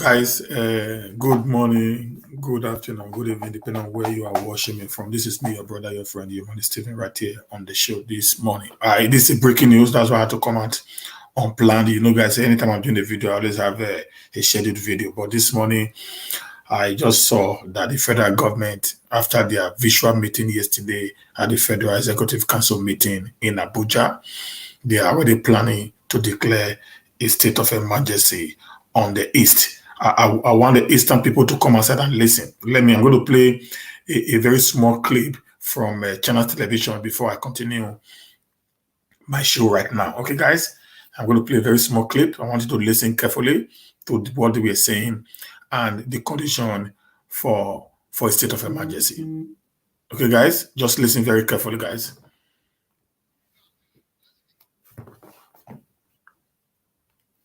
Guys, good morning, good afternoon, good evening, depending on where you are watching me from. This is me, your brother, your friend, your man, Stephen, right here on the show this morning. This is breaking news. That's why I had to come out unplanned. You know, guys, anytime I'm doing a video, I always have a scheduled video. But this morning, I just saw that the federal government, after their visual meeting yesterday at the Federal Executive Council meeting in Abuja, they are already planning to declare a state of emergency on the East. I want the Eastern people to come outside and listen. I'm going to play a very small clip from Channel Television before I continue my show right now. Okay, guys, I'm going to play a very small clip. I want you to listen carefully to what we are saying and the condition for a state of emergency. Okay, guys, just listen very carefully, guys.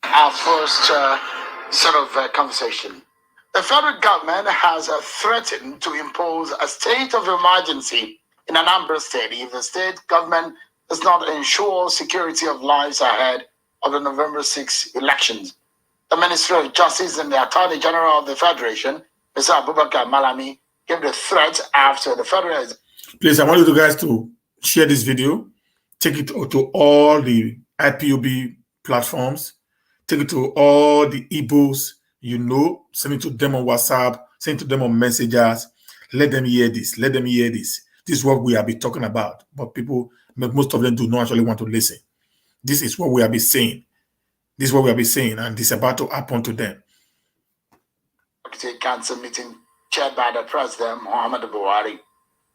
Our first conversation. The federal government has threatened to impose a state of emergency in Anambra State if the state government does not ensure security of lives ahead of the November 6 elections. The Ministry of Justice and the Attorney General of the Federation, Mr. Abubakar Malami, gave the threat after the federal... Please, I want you guys to share this video, take it to all the IPOB platforms, take it to all the Igbos, send it to them on WhatsApp, send it to them on messengers. Let them hear this. Let them hear this. This is what we have been talking about. But most of them do not actually want to listen. This is what we have been saying. This is what we have been saying, and this is about to happen to them. Council meeting chaired by the President, Muhammadu Buhari.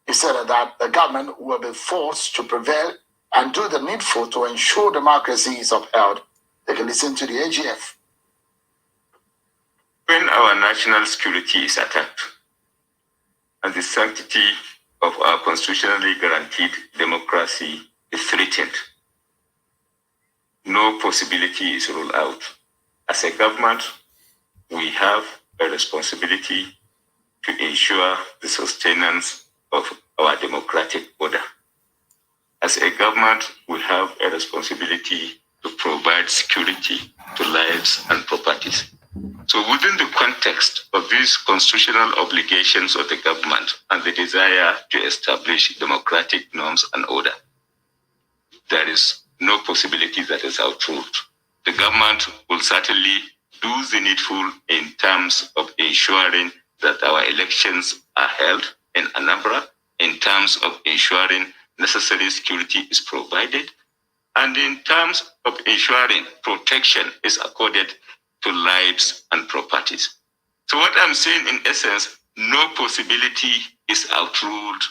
He said that the government will be forced to prevail and do the needful to ensure democracy is upheld. They can listen to the AGF. When our national security is attacked and the sanctity of our constitutionally guaranteed democracy is threatened, no possibility is ruled out. As a government, we have a responsibility to ensure the sustenance of our democratic order. As a government, we have a responsibility to provide security to lives and properties. So within the context of these constitutional obligations of the government and the desire to establish democratic norms and order, there is no possibility that is outruled. The government will certainly do the needful in terms of ensuring that our elections are held in Anambra, in terms of ensuring necessary security is provided, and in terms of ensuring protection is accorded to lives and properties. So what I'm saying in essence, no possibility is outruled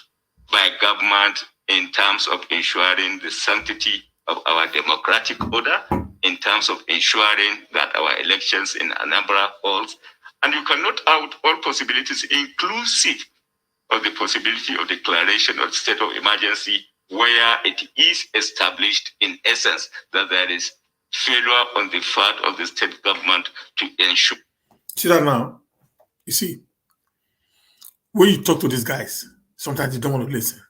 by government in terms of ensuring the sanctity of our democratic order, in terms of ensuring that our elections in Anambra holds, and you cannot out all possibilities inclusive of the possibility of declaration of state of emergency where it is established in essence that there is failure on the part of the state government to ensure. See that now? You see, when you talk to these guys, sometimes you don't want to listen.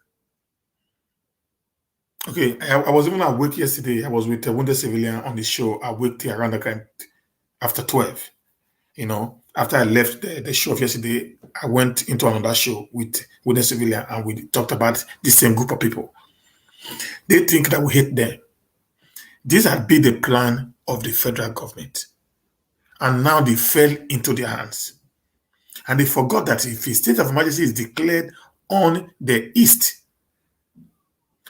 Okay, I was even at work yesterday. I was with a wounded civilian on the show. I worked around the time after 12. After I left the show of yesterday, I went into another show with a civilian, and we talked about the same group of people. They think that we hate them. This had been the plan of the federal government. And now they fell into their hands. And they forgot that if a state of emergency is declared on the East,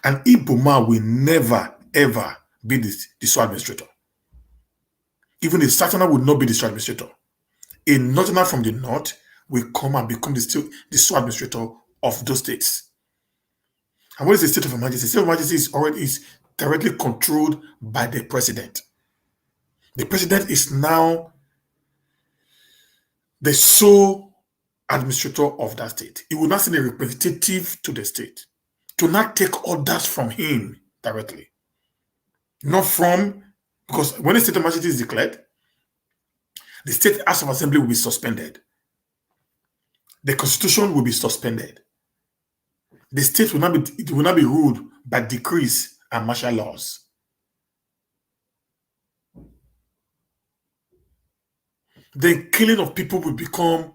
an Iboma will never, ever be the sole administrator. Even the Southerner will not be the sole administrator. A Northerner from the North will come and become the sole administrator of those states. And what is the state of emergency? The state of emergency is directly controlled by the president. The president is now the sole administrator of that state. He will not send a representative to the state to not take orders from him directly. Because when the state of emergency is declared, the state House of Assembly will be suspended. The constitution will be suspended. The state will not be ruled by decrees and martial laws. then killing of people will become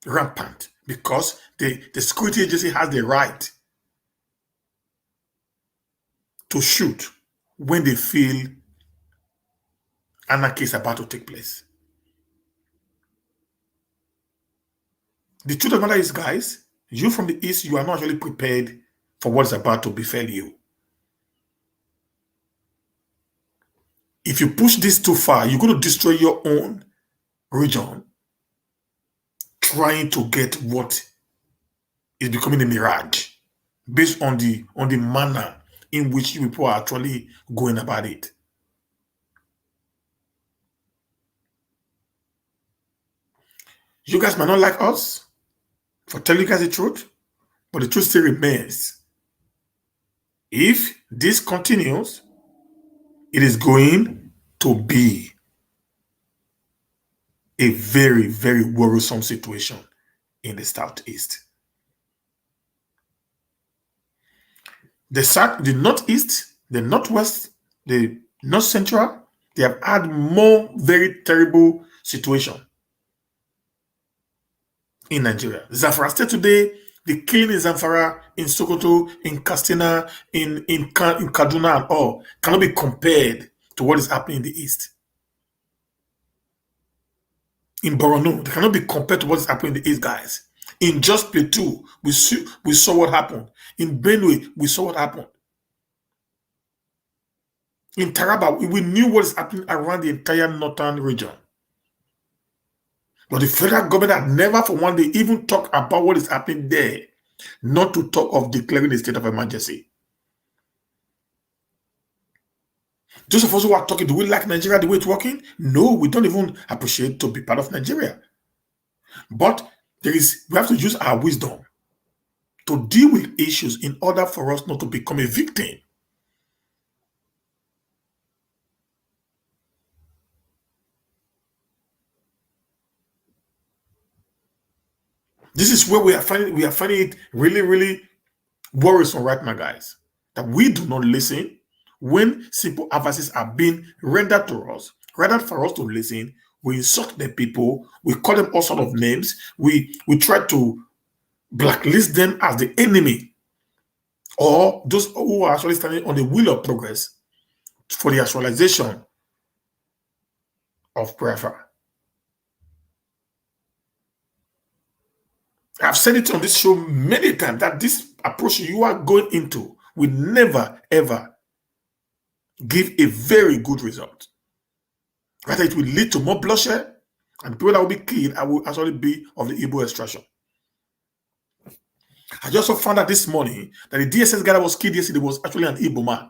rampant because the security agency has the right to shoot when they feel anarchy is about to take place. The truth of the matter is, guys, you from the East, you are not actually prepared for what is about to befall you. If you push this too far, you're going to destroy your own region trying to get what is becoming a mirage based on the manner in which people are actually going about it. You guys might not like us for telling you guys the truth, but the truth still remains. If this continues, it is going to be a very, very worrisome situation in the Southeast. The South, the Northeast, the Northwest, the North Central, they have had more very terrible situation in Nigeria. Zamfara State today, the killing in Zamfara, in Sokoto, in Katsina, in Kaduna and all cannot be compared to what is happening in the East. In Borno, they cannot be compared to what is happening in the East, guys. In just Plateau, we saw what happened. In Benue, we saw what happened. In Taraba, we knew what is happening around the entire northern region. But the federal government had never for one day even talked about what is happening there, not to talk of declaring a state of emergency. Those of us who are talking, do we like Nigeria the way it's working? No, we don't even appreciate to be part of Nigeria. But we have to use our wisdom to deal with issues in order for us not to become a victim. This is where we are finding it really, really worrisome right now, guys, that we do not listen when simple advices are being rendered to us. Rather for us to listen, we insult the people, we call them all sorts of names, we try to blacklist them as the enemy, or those who are actually standing on the wheel of progress for the actualization of Biafra. I've said it on this show many times that this approach you are going into will never, ever give a very good result. Rather, it will lead to more bloodshed, and people that will be killed will actually be of the Igbo extraction. I just found out this morning that the DSS guy that was killed yesterday was actually an Igbo man.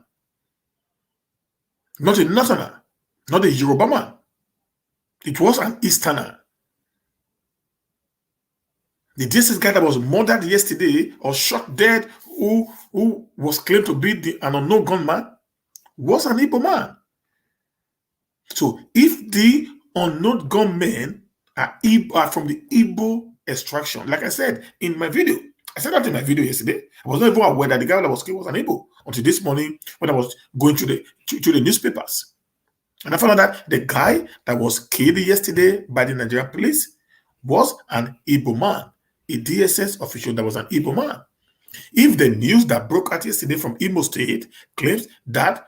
Not a Northerner, not a Yoruba man. It was an Easterner. The DSS guy that was murdered yesterday or shot dead, who was claimed to be an unknown gunman, was an Igbo man. So if the unknown gunmen are from the Igbo extraction, like I said in my video, I said that in my video yesterday, I was not even aware that the guy that was killed was an Igbo until this morning when I was going through the newspapers. And I found out that the guy that was killed yesterday by the Nigerian police was an Igbo man, a DSS official that was an Igbo man. If the news that broke out yesterday from Imo State claims that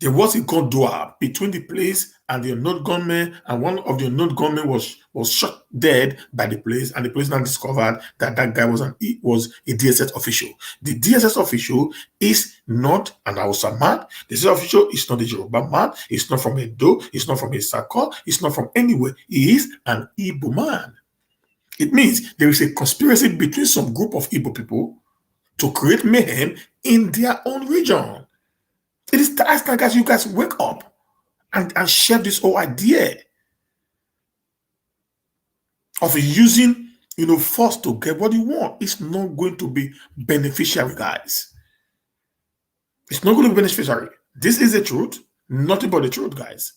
there was a gun duel between the police and the unknown gunman, and one of the unknown gunmen was shot dead by the police, and the police now discovered that that guy was a DSS official. The DSS official is not an Hausa man. The DSS official is not a Yoruba man. He's not from Edo. He's not from Isako. He's not from anywhere. He is an Igbo man. It means there is a conspiracy between some group of Igbo people to create mayhem in their own region. It is time, guys, you guys wake up and share this whole idea of using, force to get what you want. It's not going to be beneficiary, guys. It's not going to be beneficiary. This is the truth, nothing but the truth, guys.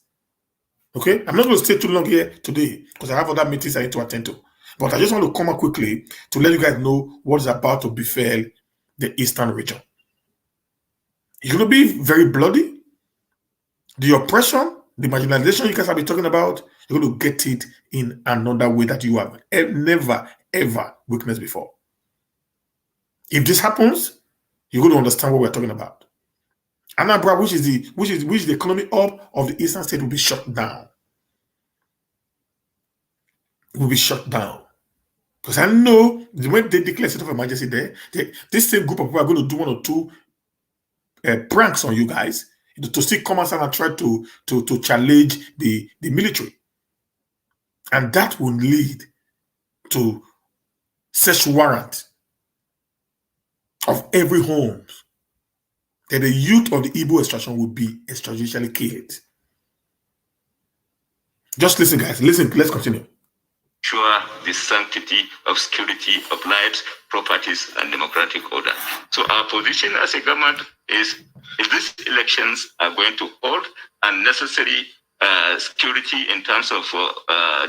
Okay? I'm not going to stay too long here today because I have other meetings I need to attend to. But I just want to come out quickly to let you guys know what is about to befall the Eastern region. It's going to be very bloody. The oppression The marginalization you guys have been talking about, you're going to get it in another way that you have never, ever witnessed before. If this happens, you're going to understand what we're talking about. Anambra, which is the economic hub of the eastern state, will be shut down. It will be shut down. Because I know when they declare state of emergency there, this same group of people are going to do one or two pranks on you guys to still come outside and try to challenge the military. And that will lead to search warrant of every home. That the youth of the Igbo extraction will be extrajudicially killed. Just listen, guys. Listen, let's continue. Ensure the sanctity of security of lives, properties, and democratic order. So our position as a government is, if these elections are going to hold unnecessary security in terms of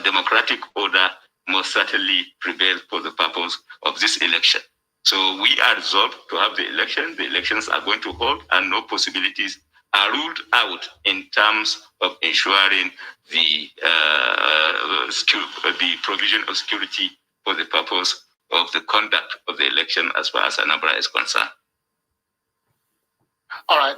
democratic order, must certainly prevail for the purpose of this election. So we are resolved to have the election. The elections are going to hold, and no possibilities are ruled out in terms of ensuring the provision of security for the purpose of the conduct of the election as far as Anambra is concerned. All right.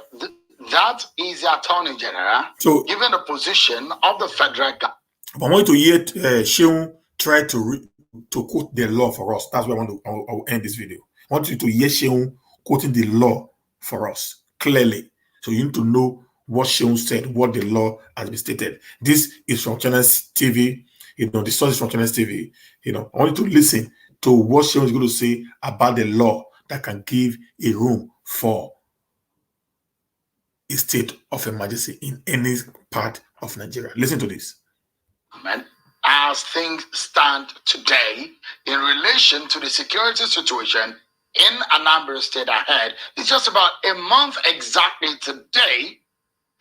That is the Attorney General, so, given the position of the federal government. I want you to hear Sheung try to quote the law for us. That's where I will end this video. I want you to hear Sheung quoting the law for us clearly. So you need to know what Sheung said, what the law has been stated. This is from Channels TV. The source is from Channels TV. I want you to listen to what Sheung is going to say about the law that can give a room for a state of emergency in any part of Nigeria. Listen to this. As things stand today, in relation to the security situation in Anambra State ahead, it's just about a month exactly today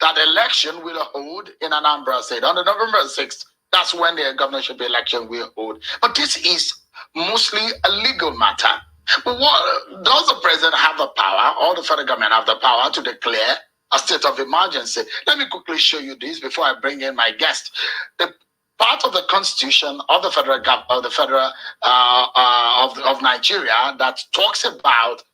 that election will hold in Anambra State. On November 6th, that's when the governorship election will hold. But this is mostly a legal matter. But does the president have the power, or the federal government have the power to declare a state of emergency? Let me quickly show you this before I bring in my guest. The part of the constitution of the federal government, of Nigeria, that talks about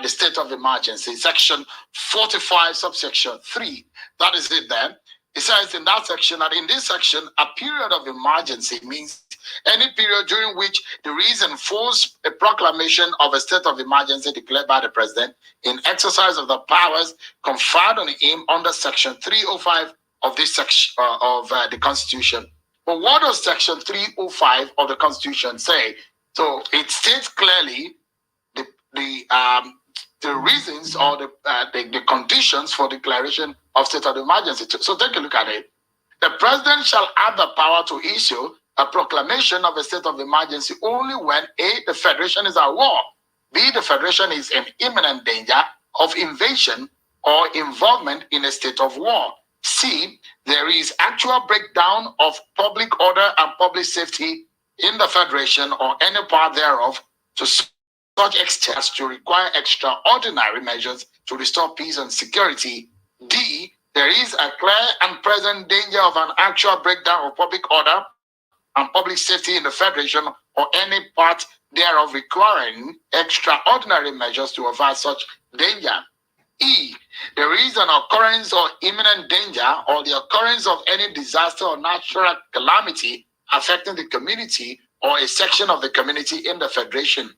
the state of emergency, section 45, subsection 3. That is it then. It says in that section that in this section, a period of emergency means any period during which there is enforced a proclamation of a state of emergency declared by the president in exercise of the powers conferred on him under section 305 of this section of the Constitution. But what does section 305 of the Constitution say? So it states clearly the reasons or the conditions for declaration of state of emergency. So take a look at it. The president shall have the power to issue a proclamation of a state of emergency only when A, the federation is at war, B, the federation is in imminent danger of invasion or involvement in a state of war, C, there is actual breakdown of public order and public safety in the federation or any part thereof to such extent as to require extraordinary measures to restore peace and security. D, there is a clear and present danger of an actual breakdown of public order and public safety in the federation or any part thereof requiring extraordinary measures to avert such danger. E, there is an occurrence or imminent danger or the occurrence of any disaster or natural calamity affecting the community or a section of the community in the federation.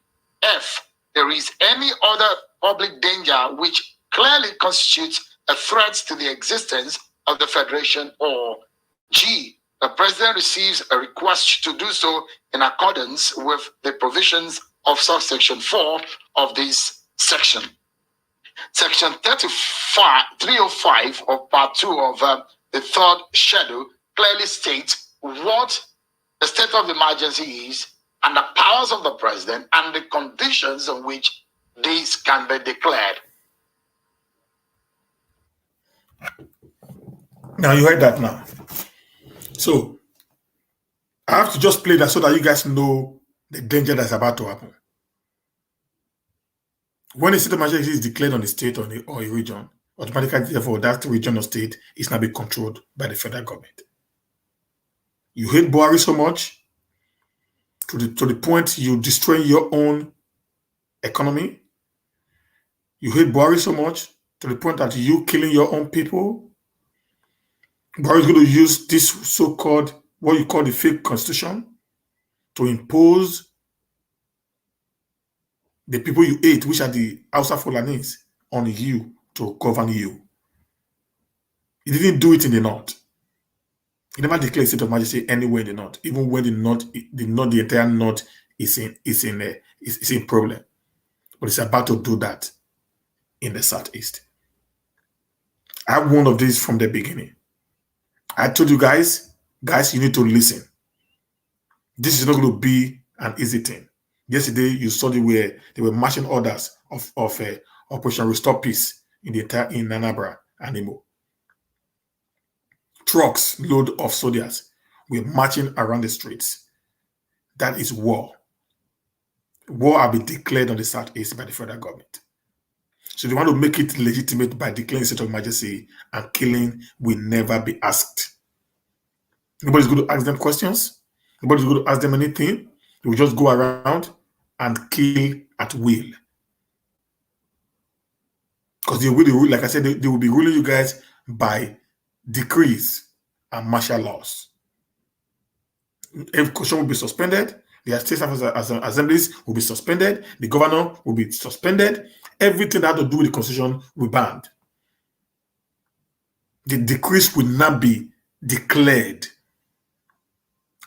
F, there is any other public danger which clearly constitutes a threat to the existence of the federation. Or G, the president receives a request to do so in accordance with the provisions of subsection 4 of this section. Section 305 of part 2 of the third schedule clearly states what the state of emergency is and the powers of the president and the conditions on which these can be declared. Now you heard that now. So I have to just play that so that you guys know the danger that's about to happen. When a state of emergency is declared on the state or a region automatically, therefore, that region or state is now being controlled by the federal government. You hate Buhari so much to the point you destroy your own economy. You hate Buhari so much to the point that you killing your own people. Buhari is going to use this so-called, what you call the fake constitution, to impose the people you hate, which are the Hausa Fulanis, on you to govern you. He didn't do it in the north. He never declared state of emergency anywhere in the north, even when the entire north is in problem. But it's about to do that in the southeast. I have one of these from the beginning. I told you guys, you need to listen. This is not going to be an easy thing. Yesterday, you saw where they were marching orders of Operation Restore Peace in Anambra and Imo. Trucks load of soldiers were marching around the streets. That is war. War will be declared on the southeast by the federal government. So they want to make it legitimate by declaring state of emergency, and killing will never be asked. Nobody's going to ask them questions. Nobody's going to ask them anything. They will just go around and kill at will. Because they will, like I said, they will be ruling you guys by decrees and martial laws. Every question will be suspended. The state assemblies will be suspended. The governor will be suspended. Everything that has to do with the constitution will be banned. The decrees will not be declared.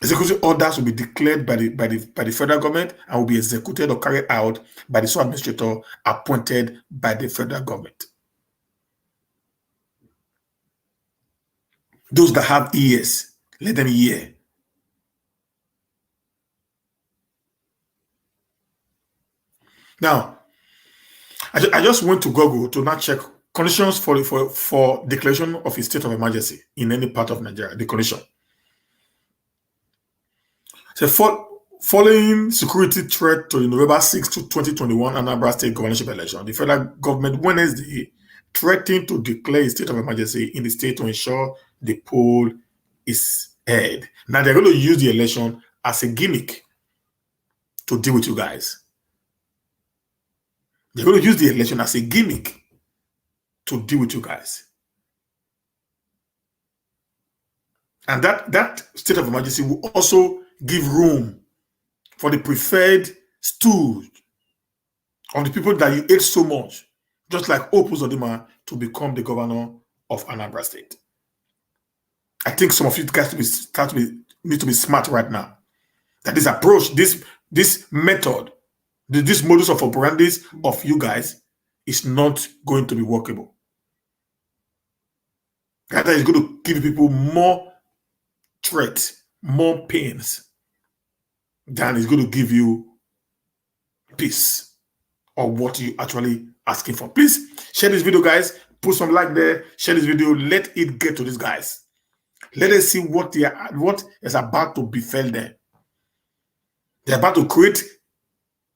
Executive orders will be declared by the federal government and will be executed or carried out by the sole administrator appointed by the federal government. Those that have ears, let them hear. Now, I just went to Google to now check conditions for declaration of a state of emergency in any part of Nigeria. The condition. So, following security threat to the November 6, 2021 Anambra State governorship election, the federal government Wednesday threatened to declare a state of emergency in the state to ensure the poll is held. Now they're going to use the election as a gimmick to deal with you guys. They're going to use the election as a gimmick to deal with you guys. And that state of emergency will also give room for the preferred stooge of the people that you hate so much, just like Opus Odima, to become the governor of Anambra State. I think some of you guys need to be smart right now. That this approach, this method, this modus of operandi of you guys is not going to be workable. That is going to give people more threat, more pains than it's going to give you peace or what you actually asking for. Please share this video, guys. Put some like there. Share this video. Let it get to these guys. Let us see what is about to befell them. They're about to create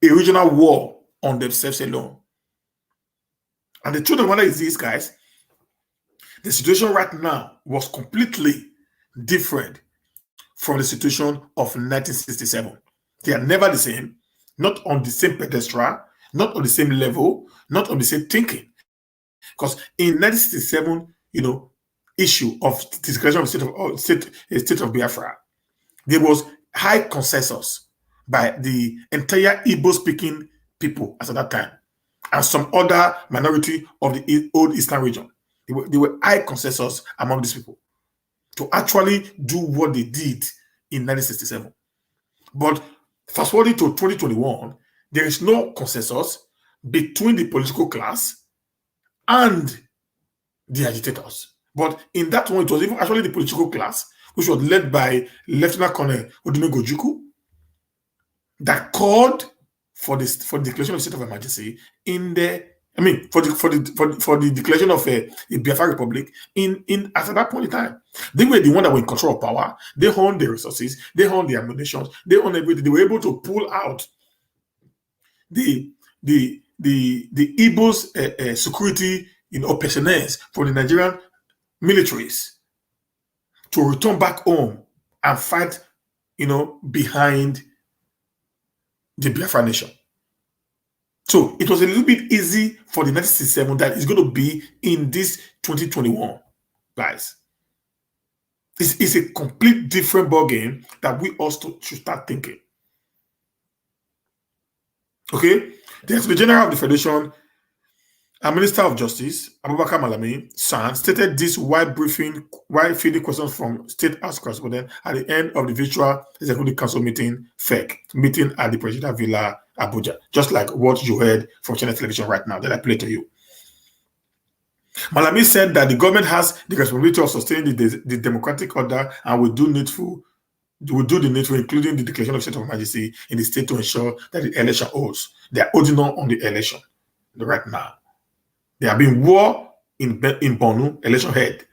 a regional war on themselves alone. And the truth of the matter is this, guys. The situation right now was completely different from the situation of 1967. They are never the same, not on the same pedestal, not on the same level, not on the same thinking. Because in 1967, issue of the declaration of state of Biafra, there was high consensus by the entire Igbo-speaking people at that time, and some other minority of the old Eastern region. There were high consensus among these people to actually do what they did in 1967. But fast forwarding to 2021, there is no consensus between the political class and the agitators. But in that one, it was even actually the political class, which was led by Lieutenant Colonel Odumegwu Ojukwu, that called for the declaration of state of emergency for the declaration of a Biafra Republic at that point in time. They were the one that were in control of power. They owned the resources. They owned the ammunition. They owned everything. They were able to pull out the Igbo's security personnel from the Nigerian militaries to return back home and fight, behind the Biafra nation. So it was a little bit easy for the 1967 that it's going to be in this 2021, guys. It's a complete different ballgame that we also should start thinking. Okay? The General of the Federation and Minister of Justice, Abubakar Malami, San, stated this while fielding questions from State House correspondent at the end of the virtual Executive Council meeting at the Presidential Villa, Abuja, just like what you heard from Channel Television right now that I played to you. Malami said that the government has the responsibility of sustaining the democratic order and will do the needful, including the declaration of state of emergency in the state to ensure that the election holds. They are holding on the election right now. There have been war in Borno, election held.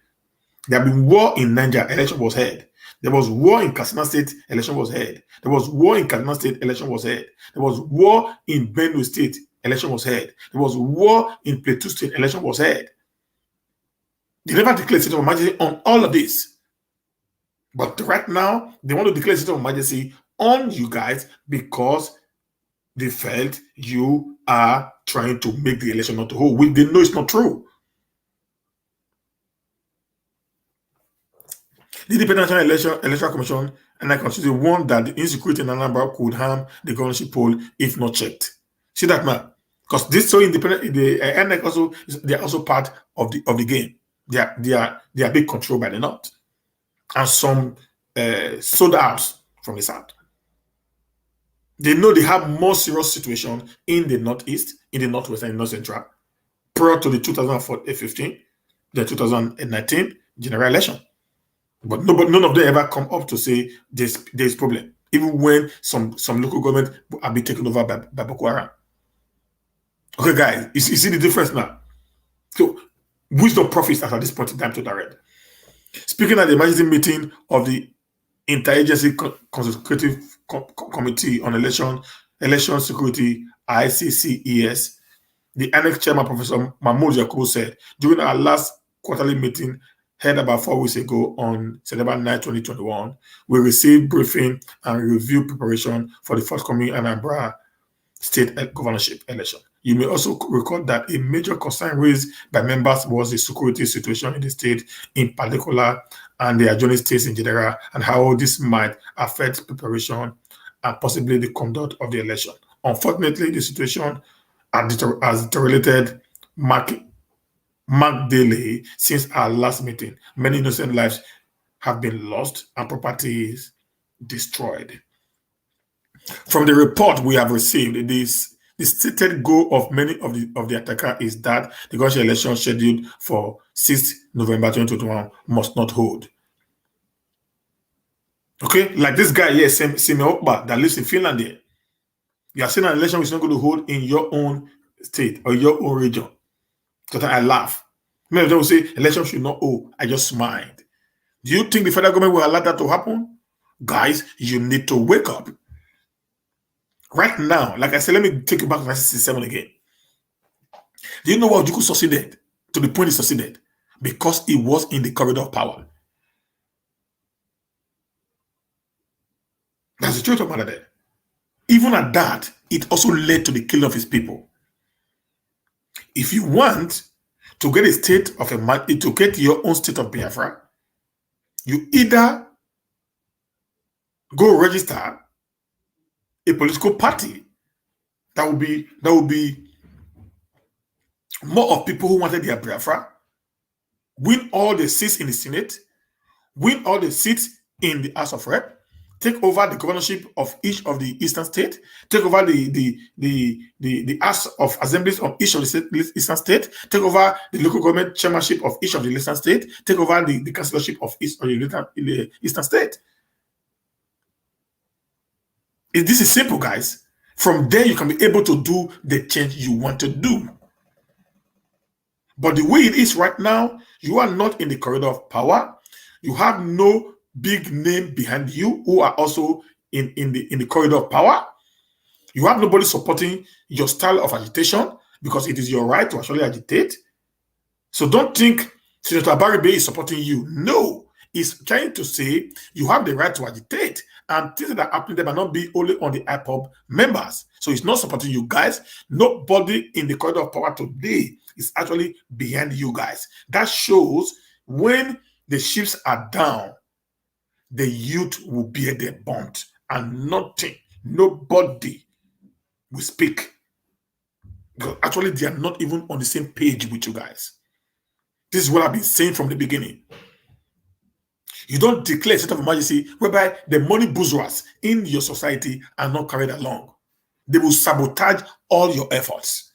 There have been war in Niger, election was held. There was war in Katsina State, election was held. There was war in Kaduna State, election was held. There was war in Benue State, election was held. There was war in Plateau State, election was held. They never declared state of emergency on all of this. But right now, they want to declare state of emergency on you guys because they felt you are trying to make the election not to hold. They know it's not true. The Independent Electoral Commission and I consider warned that the insecurity in Anambra could harm the governorship poll if not checked. See that now? Because this so independent, the INEC also they are also part of the game. They are being controlled by the North and some sold out from the South. They know they have more serious situation in the Northeast, in the Northwest, and North Central prior to the 2015, the 2019 general election. But none of them ever come up to say there's problem, even when some local government are being taken over by Boko Haram. Okay, guys, you see the difference now. So, wisdom profits at this point in time to direct. Speaking at the emergency meeting of the Interagency Consultative Committee on Election Security, ICCES, the INEC chairman, Professor Mahmoud Yakubu, said, during our last quarterly meeting held about 4 weeks ago on September 9, 2021, we received briefing and review preparation for the forthcoming Anambra state governorship election. You may also recall that a major concern raised by members was the security situation in the state in particular and the adjoining states in general, and how this might affect preparation and possibly the conduct of the election. Unfortunately, the situation has deteriorated marked daily since our last meeting. Many innocent lives have been lost and properties destroyed. From the report we have received, the stated goal of many of the attacker is that the governorship election scheduled for 6th November 2021 must not hold. Okay, like this guy here, Sime Okpa, that lives in Finland here. You are saying an election is not going to hold in your own state or your own region. So I laugh. Many of them will say election should not hold. I just smiled. Do you think the federal government will allow that to happen? Guys, you need to wake up. Right now, like I said, let me take you back to 1967 again. Do you know why Ojukwu succeeded? To the point he succeeded? Because he was in the corridor of power. That's the truth of matter there. Even at that, it also led to the killing of his people. If you want to get a state of to get your own state of Biafra, you either go register a political party that will be more of people who wanted their Biafra, win all the seats in the Senate, win all the seats in the House of Rep, take over the governorship of each of the eastern states, take over the House of Assemblies of each of the eastern states, take over the local government chairmanship of each of the eastern states, take over the councillorship of each of the eastern state. This is simple, guys. From there, you can be able to do the change you want to do. But the way it is right now, you are not in the corridor of power. You have no big name behind you who are also in the corridor of power. You have nobody supporting your style of agitation because it is your right to actually agitate. So don't think Senator Abaribe is supporting you. No, he's trying to say you have the right to agitate, and things that are happening there might not be only on the IPOB members. So he's not supporting you guys. Nobody in the corridor of power today is actually behind you guys. That shows when the ships are down, the youth will bear their bond, and nobody will speak. Because actually, they are not even on the same page with you guys. This is what I've been saying from the beginning. You don't declare a state of emergency whereby the money bourgeois in your society are not carried along. They will sabotage all your efforts.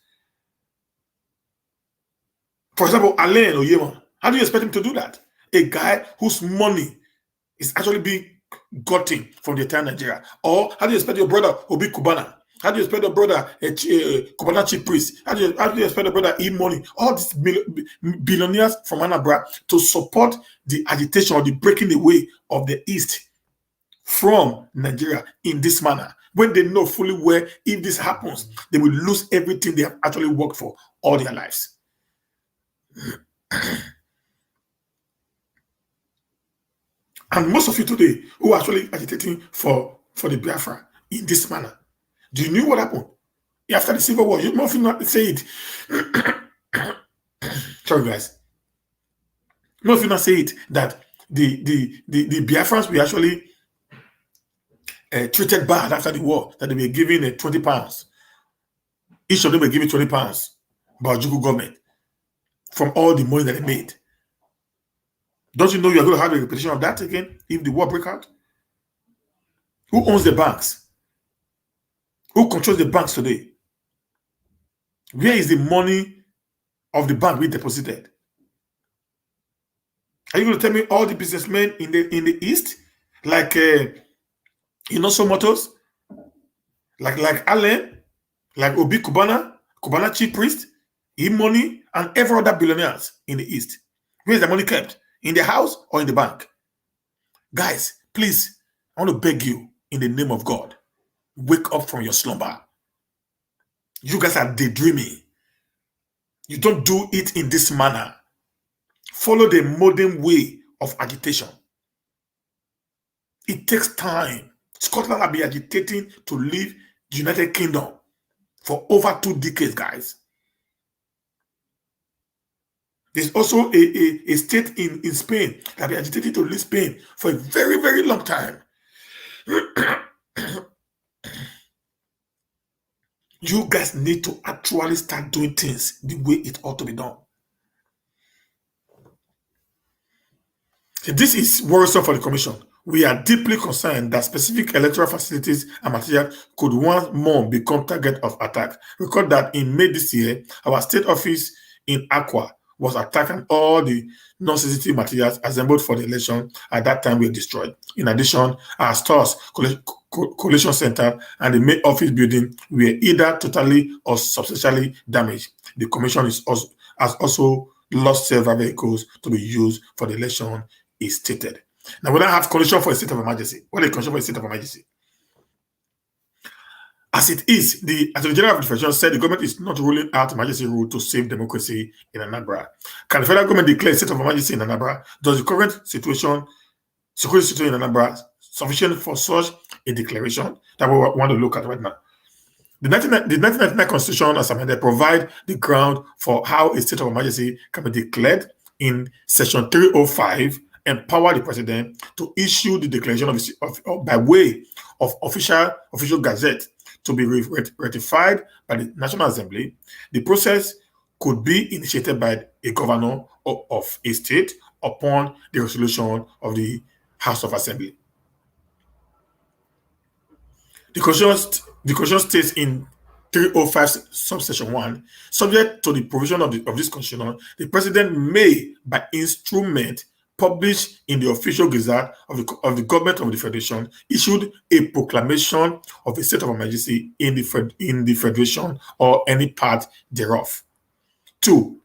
For example, Alain Oyema, how do you expect him to do that? A guy whose money is actually being gotten from the entire Nigeria. Or how do you expect your brother Obi Kubana? How do you expect your brother Kubana chief priest? How do you expect your brother E-Money? All these billionaires from Anambra to support the agitation or the breaking away of the East from Nigeria in this manner, when they know fully well if this happens, they will lose everything they have actually worked for all their lives. And most of you today who are actually agitating for the Biafra in this manner, do you know what happened after the Civil War? You must not say it. Sorry, guys. Most of you not say it that the Biafrans were actually treated bad after the war, that they were given £20. Each of them were given £20 by Ojukwu government from all the money that they made. Don't you know you're going to have a repetition of that again if the war breaks out? Who owns the banks? Who controls the banks today? Where is the money of the bank being deposited? Are you going to tell me all the businessmen in the East, like Inoso Motors, like Allen, like Obi Kubana chief priest, E-Money, and every other billionaires in the East? Where is the money kept? In the house or in the bank? Guys, please, I want to beg you in the name of God, wake up from your slumber. You guys are daydreaming. You don't do it in this manner. Follow the modern way of agitation. It takes time. Scotland have been agitating to leave the United Kingdom for over 2 decades, guys. There's also a state in Spain that have been agitating to leave Spain for a very, very long time. You guys need to actually start doing things the way it ought to be done. This is worrisome for the Commission. We are deeply concerned that specific electoral facilities and materials could once more become target of attack. Record that in May this year, our state office in Aqua was attacked and all the non-sensitive materials assembled for the election at that time were destroyed. In addition, our stores, collation center, and the main office building were either totally or substantially damaged. The Commission has also lost several vehicles to be used for the election, is stated. Now, we don't have condition for a state of emergency. What is the condition for a state of emergency? As it is, the Attorney General of the Federation said the government is not ruling out emergency rule to save democracy in Anambra. Can the federal government declare a state of emergency in Anambra? Does the current security situation in Anambra sufficient for such a declaration? That we want to look at right now. The 1999 Constitution, as amended, provide the ground for how a state of emergency can be declared in Section 305. Empower the president to issue the declaration of by way of official gazette to be ratified by the National Assembly. The process could be initiated by a governor of a state upon the resolution of the House of Assembly. The Constitution states in 305 subsection 1, subject to the provision of this Constitution, the president may, by instrument published in the official gazette of the government of the Federation, issued a proclamation of a state of emergency in the Federation or any part thereof. 2.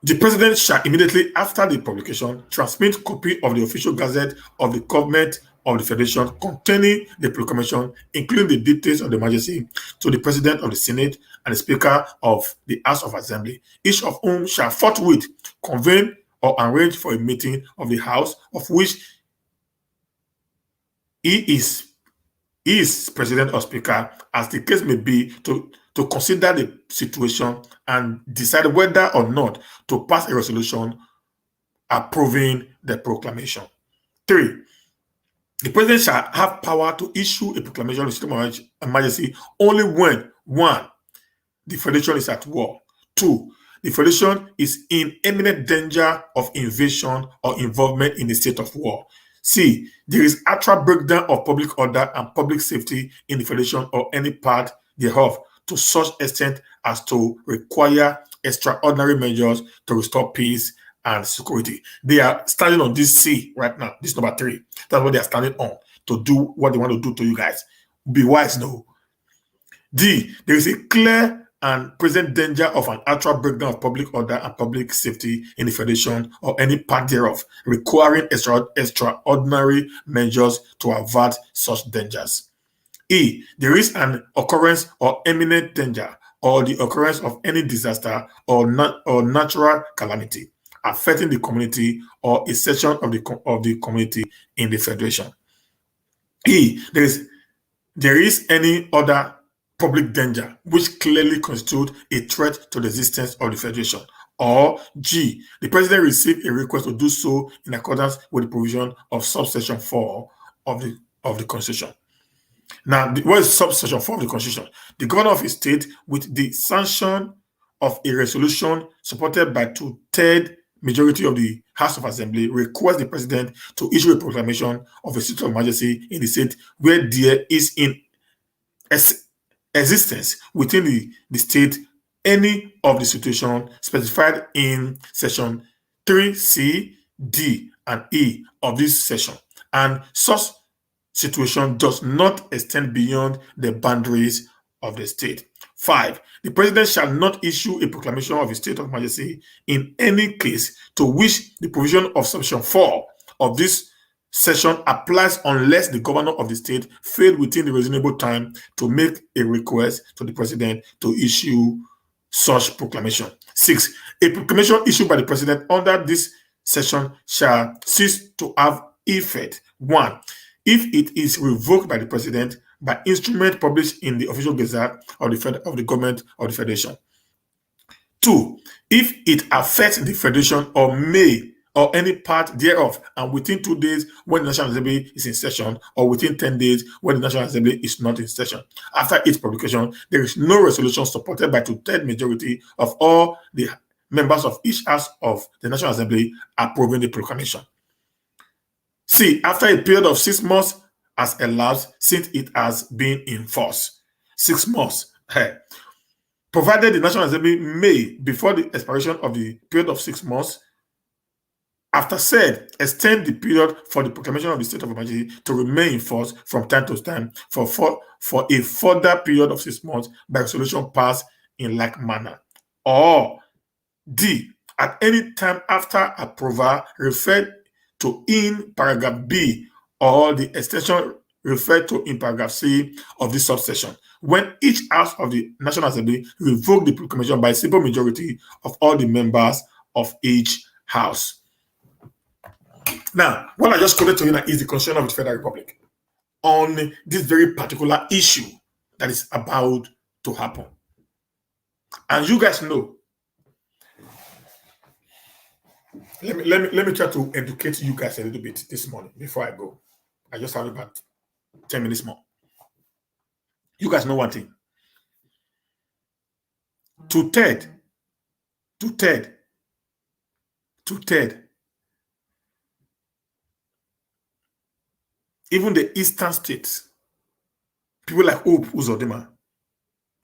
The president shall immediately after the publication transmit copy of the official gazette of the government of the Federation containing the proclamation, including the details of the emergency, to the president of the Senate and the Speaker of the House of Assembly, each of whom shall forthwith convene or arrange for a meeting of the House of which he is President or Speaker, as the case may be, to consider the situation and decide whether or not to pass a resolution approving the proclamation. 3. The President shall have power to issue a proclamation of state of emergency only when 1. The Federation is at war. 2. The Federation is in imminent danger of invasion or involvement in a state of war. C. There is actual breakdown of public order and public safety in the Federation or any part thereof to such extent as to require extraordinary measures to restore peace and security. They are standing on this C right now. This number 3. That's what they are standing on to do what they want to do to you guys. Be wise, no. D. There is a clear and present danger of an actual breakdown of public order and public safety in the Federation or any part thereof, requiring extraordinary measures to avert such dangers. E. There is an occurrence or imminent danger or the occurrence of any disaster or natural calamity affecting the community or a section of the community in the Federation. E. There is any other public danger which clearly constitutes a threat to the existence of the Federation. Or G. The President received a request to do so in accordance with the provision of subsection 4 of the Constitution. Now, what is subsection 4 of the Constitution? The governor of a state, with the sanction of a resolution supported by 2/3 majority of the House of Assembly, requests the President to issue a proclamation of a state of emergency in the state where there is in existence within the state any of the situation specified in section 3C, D, and E of this section, and such situation does not extend beyond the boundaries of the state. 5. The President shall not issue a proclamation of a state of emergency in any case to which the provision of section 4 of this section applies unless the governor of the state failed within the reasonable time to make a request to the President to issue such proclamation. 6. A proclamation issued by the President under this section shall cease to have effect. 1. If it is revoked by the President by instrument published in the official gazette of the government of the Federation. 2. If it affects the Federation or any part thereof, and within 2 days when the National Assembly is in session, or within 10 days when the National Assembly is not in session. After its publication, there is no resolution supported by 2/3 majority of all the members of each house of the National Assembly approving the proclamation. C. After a period of 6 months has elapsed since it has been in force. 6 months. Provided the National Assembly may, before the expiration of the period of 6 months, after said, extend the period for the proclamation of the state of emergency to remain in force from time to time for a further period of 6 months by resolution passed in like manner. Or D. At any time after approval referred to in paragraph B or the extension referred to in paragraph C of this subsection, when each house of the National Assembly revoked the proclamation by a simple majority of all the members of each house. Now, what I just quoted to you now is the Constitution of the Federal Republic on this very particular issue that is about to happen. And you guys know, let me try to educate you guys a little bit this morning before I go. I just have about 10 minutes more. You guys know one thing. Two-third, even the eastern states, people like Hope Uzodinma,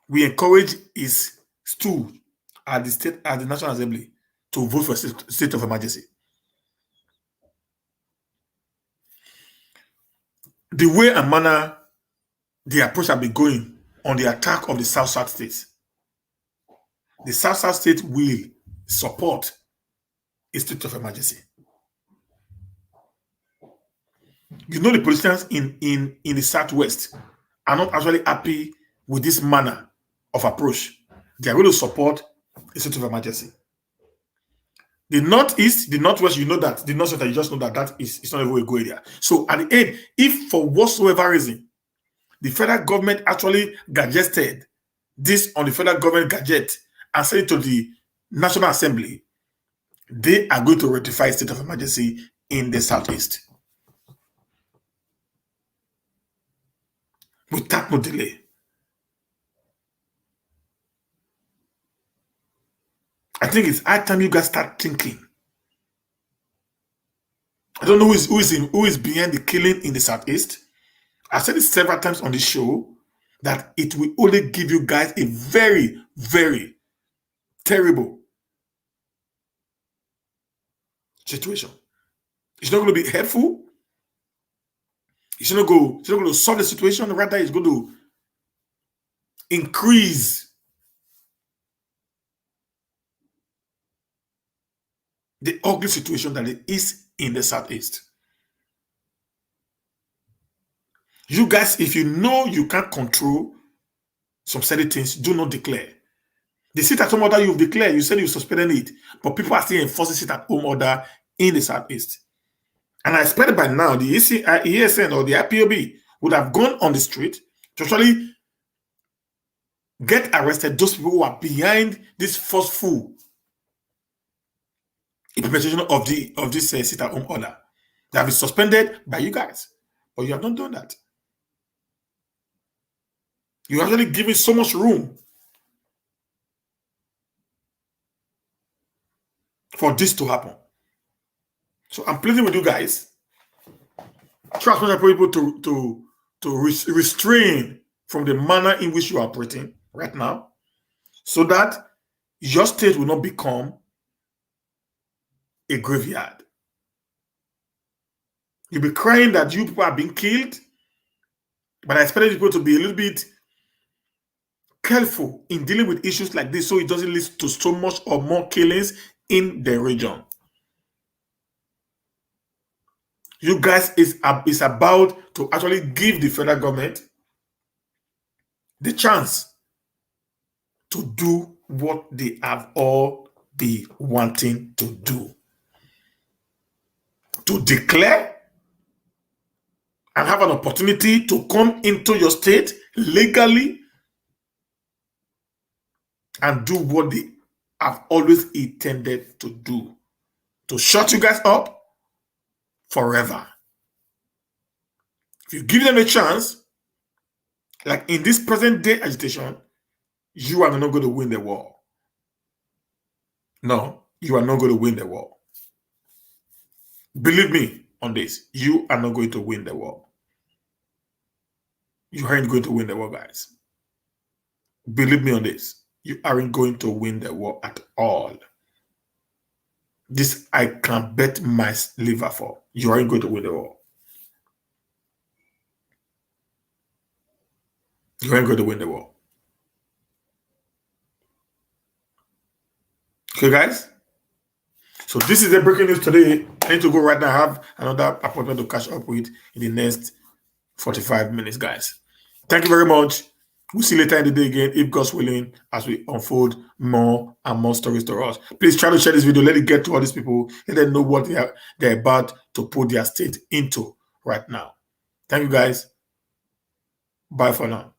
we encourage his stool at the National Assembly to vote for a state of emergency. The way and manner the approach have been going on the attack of the South states, the South state will support a state of emergency. You know, the politicians in the Southwest are not actually happy with this manner of approach they are going to support a state of emergency. The Northeast, the Northwest, you know that. The North Center, you just know that it's not even a good area. So at the end, if for whatsoever reason, the federal government actually gazetted this on the federal government gazette and sent it to the National Assembly, they are going to ratify state of emergency in the Southeast without no delay. I think it's high time you guys start thinking. I don't know who is behind the killing in the Southeast. I said it several times on this show that it will only give you guys a very, very terrible situation. It's not going to be helpful. It's not going to solve the situation. Rather, it's going to increase the ugly situation that it is in the Southeast. You guys, if you know you can't control some certain things, do not declare. The sit-at-home order you've declared, you said you suspended it, but people are still enforcing sit-at-home order in the Southeast. And I expect by now the ESN or the IPOB would have gone on the street to actually get arrested those people who are behind this forceful implementation of this sit-at-home order that have been suspended by you guys. But you have not done that. You're actually giving so much room for this to happen. So I'm pleading with you guys. Try as much as possible to restrain from the manner in which you are operating right now, so that your state will not become a graveyard. You'll be crying that you people are being killed, but I expect people to be a little bit careful in dealing with issues like this so it doesn't lead to so much or more killings in the region. You guys is about to actually give the federal government the chance to do what they have all been wanting to do. To declare and have an opportunity to come into your state legally and do what they have always intended to do. To shut you guys up forever. If you give them a chance, like in this present day agitation, you are not going to win the war. No, you are not going to win the war. Believe me on this. You are not going to win the war. You aren't going to win the war, guys. Believe me on this. You aren't going to win the war at all. This I can bet my liver for. You aren't going to win the war. You aren't going to win the war. Okay, guys? So this is the breaking news today. I need to go right now. I have another appointment to catch up with in the next 45 minutes, guys. Thank you very much. We'll see you later in the day again, if God's willing, as we unfold more and more stories to us. Please try to share this video. Let it get to all these people. Let them know what they're about to put their state into right now. Thank you, guys. Bye for now.